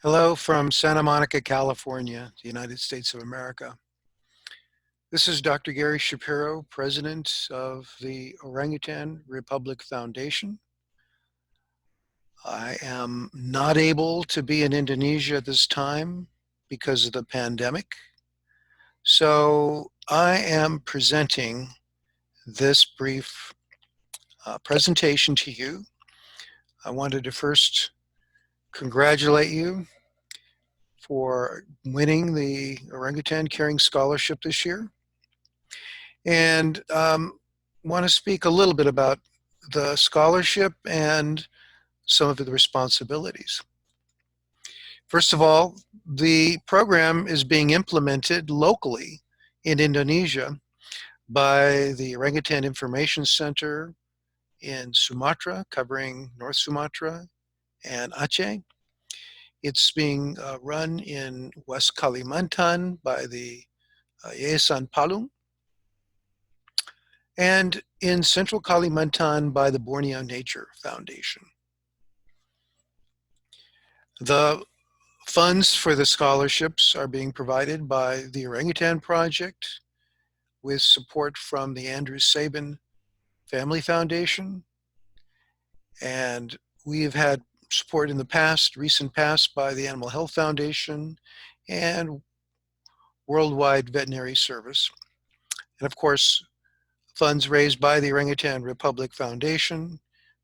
Hello from Santa Monica, California, the United States of America. This is Dr. Gary Shapiro, President of the Orangutan Republic Foundation. I am not able to be in Indonesia at this time because of the pandemic. So I am presenting this brief presentation to you. I wanted to first congratulate you for winning the Orangutan Caring Scholarship this year. And want to speak a little bit about the scholarship and some of the responsibilities. First of all, the program is being implemented locally in Indonesia by the Orangutan Information Center in Sumatra, covering North Sumatra and Aceh. It's being run in West Kalimantan by the Yayasan Palung, and in Central Kalimantan by the Borneo Nature Foundation. The funds for the scholarships are being provided by the Orangutan Project with support from the Andrew Sabin Family Foundation. And we have had support in the recent past by the Animal Health Foundation and Worldwide Veterinary Service. And of course, funds raised by the Orangutan Republic Foundation,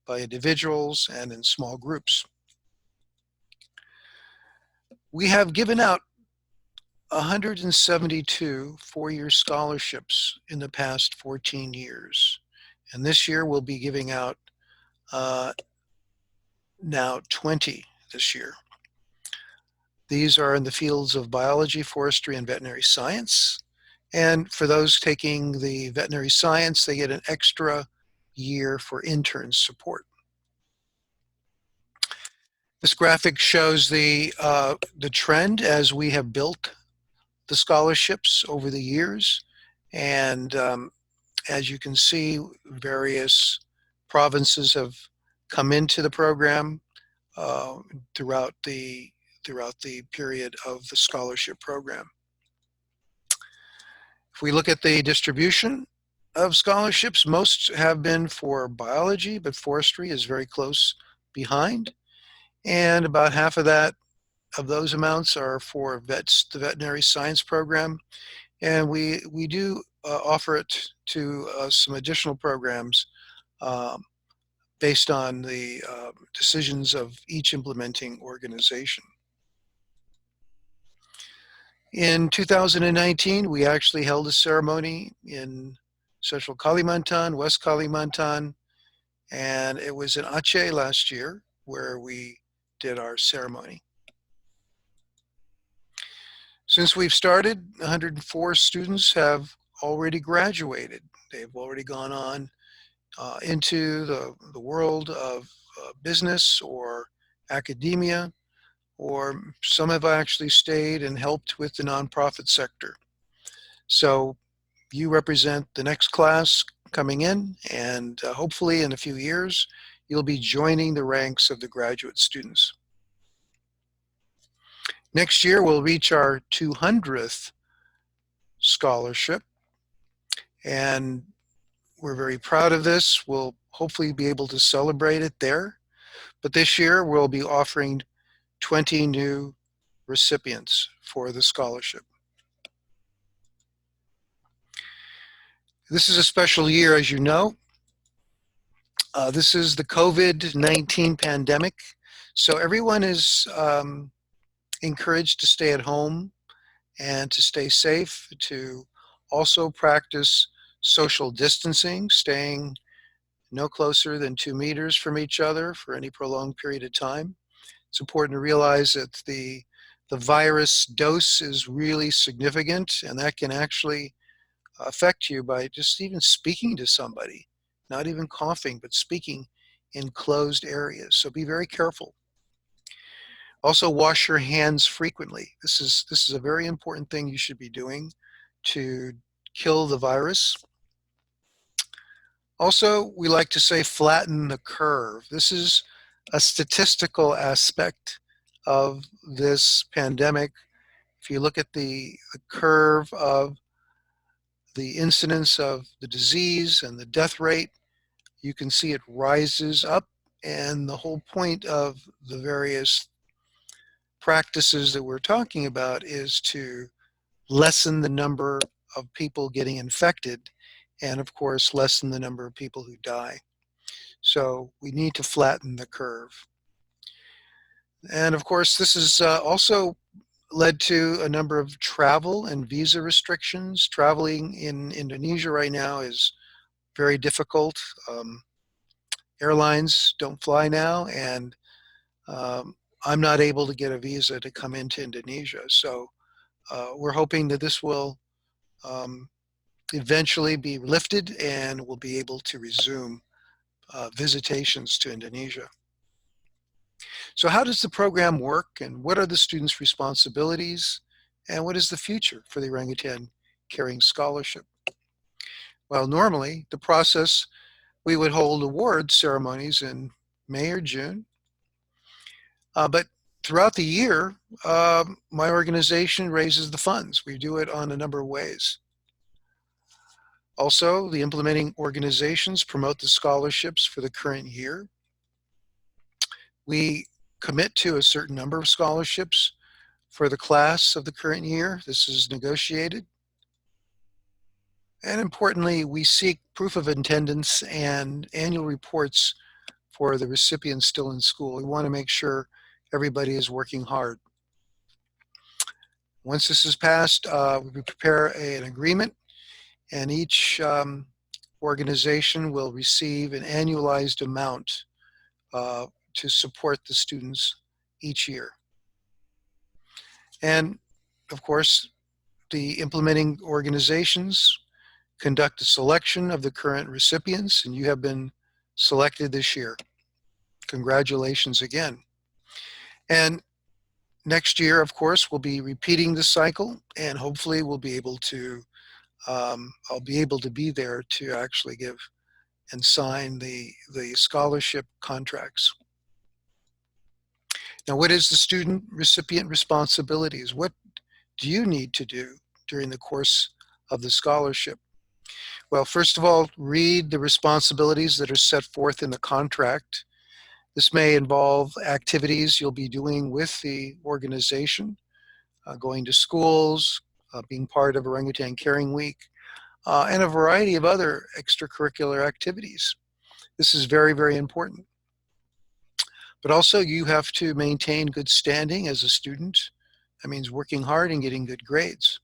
by individuals, and in small groups. We have given out 172 four-year scholarships in the past 14 years. And this year we'll be giving out now 20 this year. These are in the fields of biology, forestry, and veterinary science. And for those taking the veterinary science, they get an extra year for intern support. This graphic shows the trend as we have built the scholarships over the years. And as you can see, various provinces have come into the program throughout the period of the scholarship program. If we look at the distribution of scholarships, most have been for biology, but forestry is very close behind. And about half of those amounts are for the veterinary science program. And we do offer it to some additional programs based on the decisions of each implementing organization. In 2019, we actually held a ceremony in Central Kalimantan, West Kalimantan, and it was in Aceh last year where we did our ceremony. Since we've started, 104 students have already graduated. They've already gone on into the world of business or academia, or some have actually stayed and helped with the nonprofit sector. So you represent the next class coming in, and hopefully in a few years, you'll be joining the ranks of the graduate students. Next year, we'll reach our 200th scholarship, and we're very proud of this. We'll hopefully be able to celebrate it there. But this year, we'll be offering 20 new recipients for the scholarship. This is a special year, as you know. This is the COVID-19 pandemic. So everyone is encouraged to stay at home and to stay safe, to also practice social distancing, staying no closer than 2 meters from each other for any prolonged period of time. It's important to realize that the virus dose is really significant, and that can actually affect you by just even speaking to somebody, not even coughing, but speaking in closed areas. So be very careful. Also, wash your hands frequently. This is a very important thing you should be doing to kill the virus. Also, we like to say flatten the curve. This is a statistical aspect of this pandemic, if you look at the curve of the incidence of the disease and the death rate, you can see it rises up. And the whole point of the various practices that we're talking about is to lessen the number of people getting infected and, of course, lessen the number of people who die. So we need to flatten the curve. And, of course, this has also led to a number of travel and visa restrictions. Traveling in Indonesia right now is very difficult. Airlines don't fly now, and I'm not able to get a visa to come into Indonesia. So we're hoping that this will eventually be lifted and we'll be able to resume visitations to Indonesia. So how does the program work, and what are the students' responsibilities, and what is the future for the Orangutan Caring Scholarship? Well, normally the process, we would hold award ceremonies in May or June, but throughout the year, my organization raises the funds. We do it on a number of ways. Also, the implementing organizations promote the scholarships for the current year. We commit to a certain number of scholarships for the class of the current year. This is negotiated. And importantly, we seek proof of attendance and annual reports for the recipients still in school. We want to make sure everybody is working hard. Once this is passed, we prepare an agreement, and each organization will receive an annualized amount to support the students each year. And of course, the implementing organizations conduct a selection of the current recipients, and you have been selected this year. Congratulations again. And next year, of course, we'll be repeating the cycle, and hopefully we'll be able to, I'll be able to be there to actually give and sign the scholarship contracts. Now, what is the student recipient responsibilities? What do you need to do during the course of the scholarship? Well, first of all, read the responsibilities that are set forth in the contract. This may involve activities you'll be doing with the organization, going to schools, being part of Orangutan Caring Week, and a variety of other extracurricular activities. This is very, very important. But also, you have to maintain good standing as a student. That means working hard and getting good grades.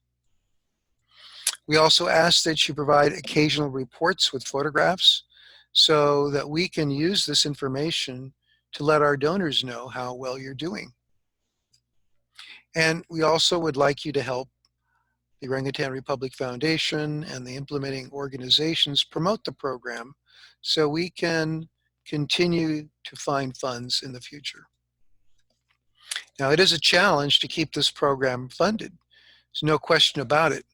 We also ask that you provide occasional reports with photographs so that we can use this information to let our donors know how well you're doing. And we also would like you to help the Orangutan Republic Foundation and the implementing organizations promote the program so we can continue to find funds in the future. Now, it is a challenge to keep this program funded. There's no question about it.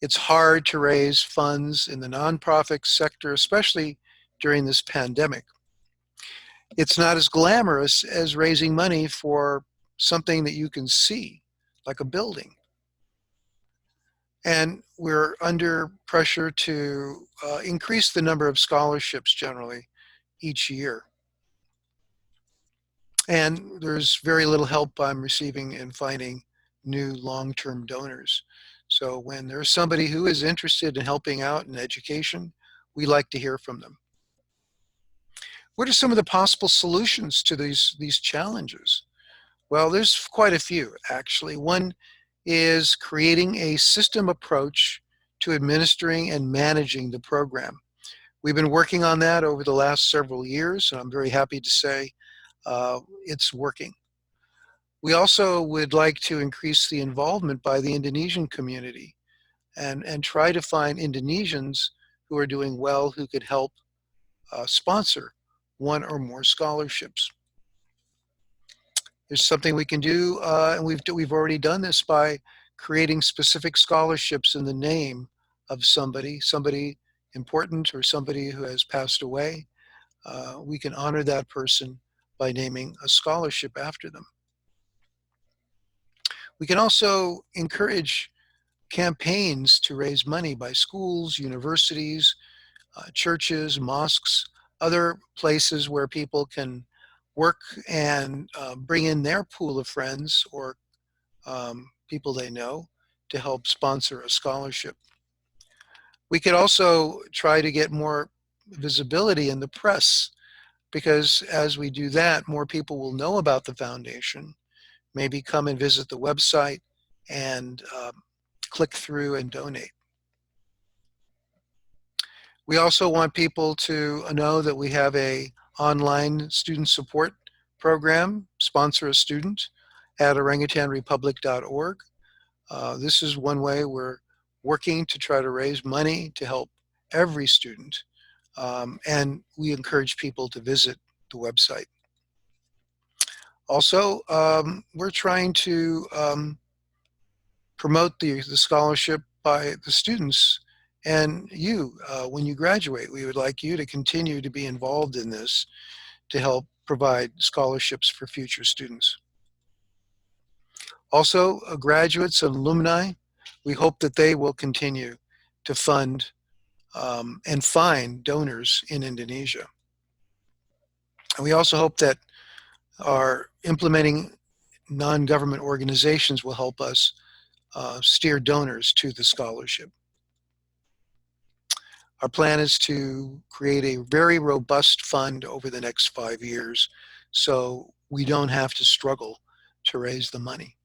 It's hard to raise funds in the nonprofit sector, especially during this pandemic. It's not as glamorous as raising money for something that you can see, like a building. And we're under pressure to increase the number of scholarships generally each year. And there's very little help I'm receiving in finding new long-term donors. So when there's somebody who is interested in helping out in education, we like to hear from them. What are some of the possible solutions to these challenges? Well, there's quite a few, actually. One is creating a system approach to administering and managing the program. We've been working on that over the last several years, and I'm very happy to say it's working. We also would like to increase the involvement by the Indonesian community and try to find Indonesians who are doing well who could help sponsor one or more scholarships. There's something we can do, and we've already done this by creating specific scholarships in the name of somebody important or somebody who has passed away. We can honor that person by naming a scholarship after them. We can also encourage campaigns to raise money by schools, universities, churches, mosques, other places where people can work and bring in their pool of friends or people they know to help sponsor a scholarship. We could also try to get more visibility in the press, because as we do that, more people will know about the foundation, maybe come and visit the website and click through and donate. We also want people to know that we have a online student support program, Sponsor a Student, at orangutanrepublic.org. This is one way we're working to try to raise money to help every student, and we encourage people to visit the website. Also, we're trying to promote the scholarship by the students and you. When you graduate, we would like you to continue to be involved in this to help provide scholarships for future students. Also, graduates and alumni, we hope that they will continue to fund and find donors in Indonesia. And we also hope that our implementing non-government organizations will help us steer donors to the scholarship. Our plan is to create a very robust fund over the next 5 years so we don't have to struggle to raise the money.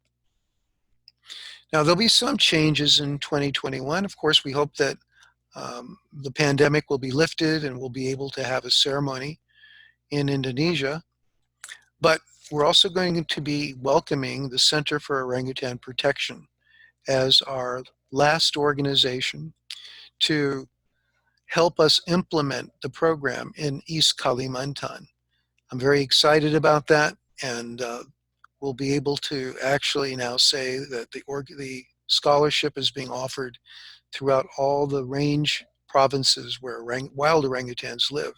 Now, there'll be some changes in 2021. Of course, we hope that the pandemic will be lifted and we'll be able to have a ceremony in Indonesia. But we're also going to be welcoming the Center for Orangutan Protection as our last organization to help us implement the program in East Kalimantan. I'm very excited about that, and we'll be able to actually now say that the scholarship is being offered throughout all the range provinces where wild orangutans live.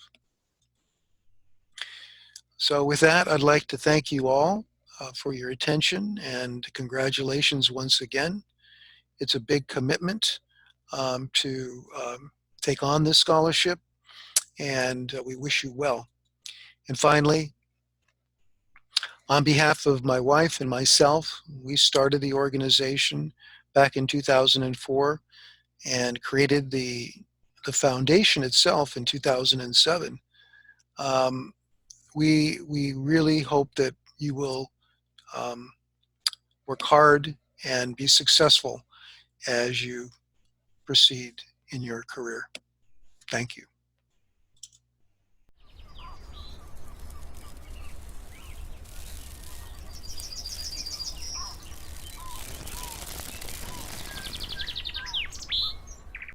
So with that, I'd like to thank you all for your attention, and congratulations once again. It's a big commitment to take on this scholarship, and we wish you well. And finally, on behalf of my wife and myself, we started the organization back in 2004 and created the foundation itself in 2007. We really hope that you will work hard and be successful as you proceed in your career. Thank you.